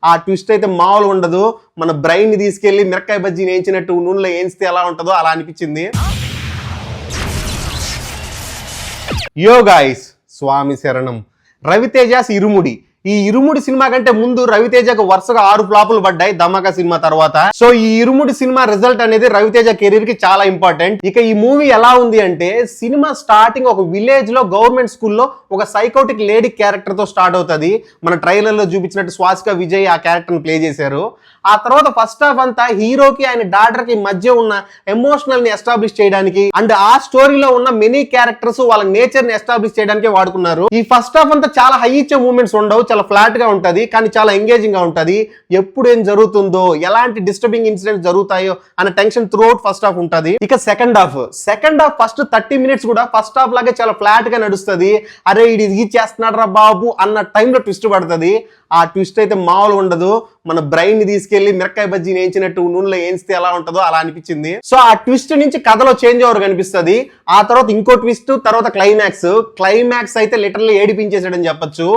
ఆ ట్విస్ట్ అయితే మామూలు ఉండదు. మన బ్రెయిన్ ని తీసుకెళ్లి మిరకాయ బజ్జీని వేయించినట్టు నూనెలో వేయిస్తే ఎలా ఉంటుందో అలా అనిపించింది. యో గాయ్స్, స్వామి శరణం. రవితేజాస్ ఇరుముడి. ఈ ఇరుముడి సినిమా కంటే ముందు రవితేజకు వరుసగా 6 ఫ్లాపులు పడ్డాయి ధమాకా సినిమా తర్వాత. సో ఈ ఇరుముడి సినిమా రిజల్ట్ అనేది రవితేజ కెరీర్ కి చాలా ఇంపార్టెంట్. ఇక ఈ మూవీ ఎలా ఉంది అంటే, సినిమా స్టార్టింగ్ ఒక విలేజ్ లో గవర్నమెంట్ స్కూల్లో ఒక సైకోటిక్ లేడీ క్యారెక్టర్ తో స్టార్ట్ అవుతుంది. మన ట్రైలర్ లో చూపించినట్టు స్వాసిక విజయ్ ఆ క్యారెక్టర్ ని ప్లే చేశారు. ఆ తర్వాత ఫస్ట్ హాఫ్ అంతా హీరోకి ఆయన డాటర్ కి మధ్య ఉన్న ఎమోషనల్ ని ఎస్టాబ్లిష్ చేయడానికి అండ్ ఆ స్టోరీలో ఉన్న మెనీ క్యారెక్టర్స్ వాళ్ళ నేచర్ ని ఎస్టాబ్లిష్ చేయడానికి వాడుకున్నారు. ఈ ఫస్ట్ హాఫ్ అంతా చాలా హై ఇచ్చే మూమెంట్స్ ఉండవు, చాలా ఫ్లాట్ గా ఉంటది, కానీ చాలా ఎంగేజింగ్ గా ఉంటది. ఎప్పుడు ఏం జరుగుతుందో, ఎలాంటి డిస్టర్బింగ్ ఇన్సిడెంట్స్ జరుగుతాయో అన్న tension through out first half ఉంటది. ఇక సెకండ్ హాఫ్ ఫస్ట్ 30 minutes కూడా ఫస్ట్ హాఫ్ లాగే చాలా ఫ్లాట్ గా నడుస్తుంది. అరే ఇది చేస్తున్నాడు రా బాబు అన్న టైంలో ట్విస్ట్ పడుతుంది. ఆ ట్విస్ట్ అయితే మామూలు ఉండదు. మన బ్రెయిన్ ని తీసుకెళ్లి మిరకాయ బజ్జీని వేయించినట్టు నూనెలో వేయిస్తే ఎలా ఉంటుందో అలా అనిపించింది. సో ఆ ట్విస్ట్ నుంచి కథలో చేంజ్ ఓవర్ కనిపిస్తుంది. ఆ తర్వాత ఇంకో ట్విస్ట్, తర్వాత క్లైమాక్స్ అయితే లిటరల్లీ ఏడిపించేసాడని చెప్పొచ్చు.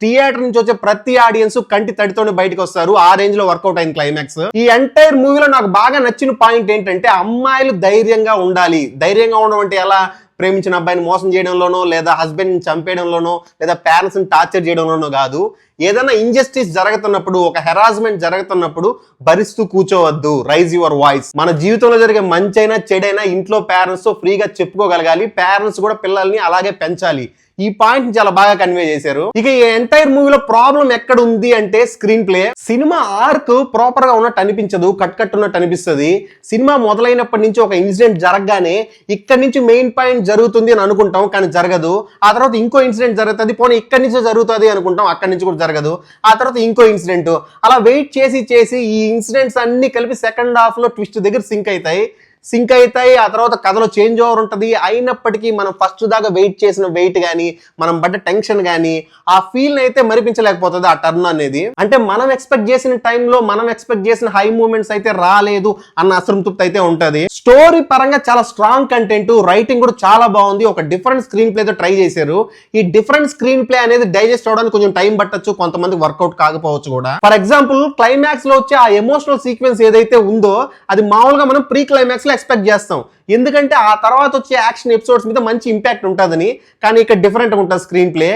థియేటర్ నుంచి వచ్చే ప్రతి ఆడియన్స్ కంటి తడితోనే బయటకు వస్తారు. ఆ రేంజ్ లో వర్కౌట్ అయింది క్లైమాక్స్. ఈ ఎంటైర్ మూవీలో నాకు బాగా నచ్చిన పాయింట్ ఏంటంటే, అమ్మాయిలు ధైర్యంగా ఉండాలి. ధైర్యంగా ఉండడం అంటే ఎలా? ప్రేమించిన అబ్బాయిని మోసం చేయడంలోనో, లేదా హస్బెండ్ ని చంపేయడంలోనో, లేదా పేరెంట్స్ ని టార్చర్ చేయడంలోనో కాదు. ఏదైనా ఇంజస్టిస్ జరుగుతున్నప్పుడు, ఒక హెరాస్మెంట్ జరుగుతున్నప్పుడు భరిస్తూ కూర్చోవద్దు. Rise your voice. మన జీవితంలో జరిగే మంచైనా చెడైనా ఇంట్లో పేరెంట్స్ తో ఫ్రీగా చెప్పుకోగలగాలి. పేరెంట్స్ కూడా పిల్లల్ని అలాగే పెంచాలి. ఈ పాయింట్ చాలా బాగా కన్వే చేశారు. ఇక ఈ ఎంటైర్ మూవీలో ప్రాబ్లం ఎక్కడ ఉంది అంటే screen play. Cinema arc proper గా ఉన్నట్టు అనిపించదు, కట్ ఉన్నట్టు అనిపిస్తుంది. సినిమా మొదలైనప్పటి నుంచి ఒక ఇన్సిడెంట్ జరగగానే ఇక్కడ నుంచి మెయిన్ పాయింట్ జరుగుతుంది అని అనుకుంటాం, కానీ జరగదు. ఆ తర్వాత ఇంకో ఇన్సిడెంట్ జరుగుతుంది, పోనీ ఇక్కడి నుంచి జరుగుతుంది అనుకుంటాం, అక్కడి నుంచి కూడా జరగదు. ఆ తర్వాత ఇంకో ఇన్సిడెంట్, అలా వెయిట్ చేసి ఈ ఇన్సిడెంట్స్ అన్ని కలిపి సెకండ్ హాఫ్ లో ట్విస్ట్ దగ్గర సింక్ అవుతాయి. ఆ తర్వాత కథలో చేంజ్ ఓవర్ ఉంటుంది. అయినప్పటికీ మనం ఫస్ట్ దాకా వెయిట్ చేసిన వెయిట్ గానీ, మనం పడ్డ టెన్షన్ గానీ, ఆ ఫీల్ అయితే మరిపించలేకపోతుంది ఆ టర్న్ అనేది. అంటే మనం ఎక్స్పెక్ట్ చేసిన టైంలో మనం ఎక్స్పెక్ట్ చేసిన హై మూమెంట్స్ అయితే రాలేదు అన్న అసంతృప్తి అయితే ఉంటది. స్టోరీ పరంగా చాలా స్ట్రాంగ్ కంటెంట్, రైటింగ్ కూడా చాలా బాగుంది. ఒక డిఫరెంట్ స్క్రీన్ ప్లే తో ట్రై చేశారు. ఈ డిఫరెంట్ స్క్రీన్ ప్లే అనేది డైజెస్ట్ అవడానికి కొంచెం టైం పట్టొచ్చు, కొంతమంది వర్కౌట్ కాకపోవచ్చు కూడా. ఫర్ ఎగ్జాంపుల్ క్లైమాక్స్ లో వచ్చే ఆ ఎమోషనల్ సీక్వెన్స్ ఏదైతే ఉందో, అది మామూలుగా మనం ప్రీ క్లైమాక్స్ లో ఎక్స్పెక్ట్ చేస్తాం, ఎందుకంటే ఆ తర్వాత వచ్చే యాక్షన్ ఎపిసోడ్స్ మీద మంచి ఇంపాక్ట్ ఉంటుందని. కానీ ఇక్కడ డిఫరెంట్ గా ఉంటుంది స్క్రీన్ ప్లే.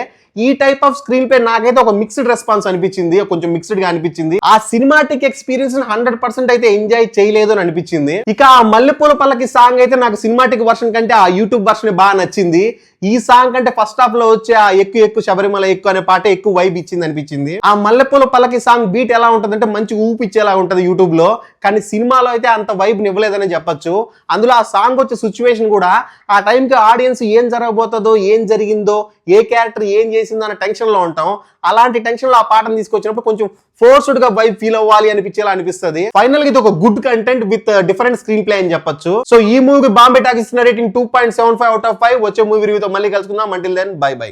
ఈ టైప్ ఆఫ్ స్క్రీన్ ప్లే నాకైతే ఒక మిక్స్డ్ రెస్పాన్స్ అనిపించింది, కొంచెం మిక్స్డ్ గా అనిపించింది. ఆ సినిమాటిక్ ఎక్స్పీరియన్స్ 100% అయితే ఎంజాయ్ చేయలేదు అని అనిపించింది. ఇక ఆ మల్లెపూల పల్లకి సాంగ్ అయితే నాకు సినిమాటిక్ వర్షన్ కంటే ఆ యూట్యూబ్ వర్షన్ బాగా నచ్చింది. ఈ సాంగ్ కంటే ఫస్ట్ హాఫ్ లో వచ్చే ఆ ఎక్కు శబరిమల ఎక్కు అనే పాట ఎక్కువ వైబ్ ఇచ్చింది అనిపించింది. ఆ మల్లెపూల పల్లకి సాంగ్ బీట్ ఎలా ఉంటదంటే మంచి ఊపిచ్చేలా ఉంటది యూట్యూబ్ లో, కానీ సినిమాలో అయితే అంత వైబ్ ఇవ్వలేదని చెప్పొచ్చు. అందులో ఆ సాంగ్ వచ్చే సిచ్యువేషన్ కూడా ఆ టైంకి ఆడియన్స్ ఏం జరగబోతుందో, ఏం జరిగిందో, ఏ క్యారెక్టర్ ఏం చేసిందో అనే టెన్షన్ లో ఉంటాం. అలాంటి టెన్షన్ లో ఆ పాటను తీసుకొచ్చినప్పుడు కొంచెం ఫోర్స్డ్ గా వైబ్ ఫీల్ అవ్వాలి అనిపించేలా అనిపిస్తుంది. ఫైనల్ గా ఇది ఒక good content with different screenplay అని చెప్పొచ్చు. సో ఈ మూవీ బాంబే టాకీస్ ఇస్తున్న రేటింగ్ 2.75 out of 5. వచ్చే మూవీ రివ్యూతో మళ్ళీ కలుసుకుందాం. Until then bye by.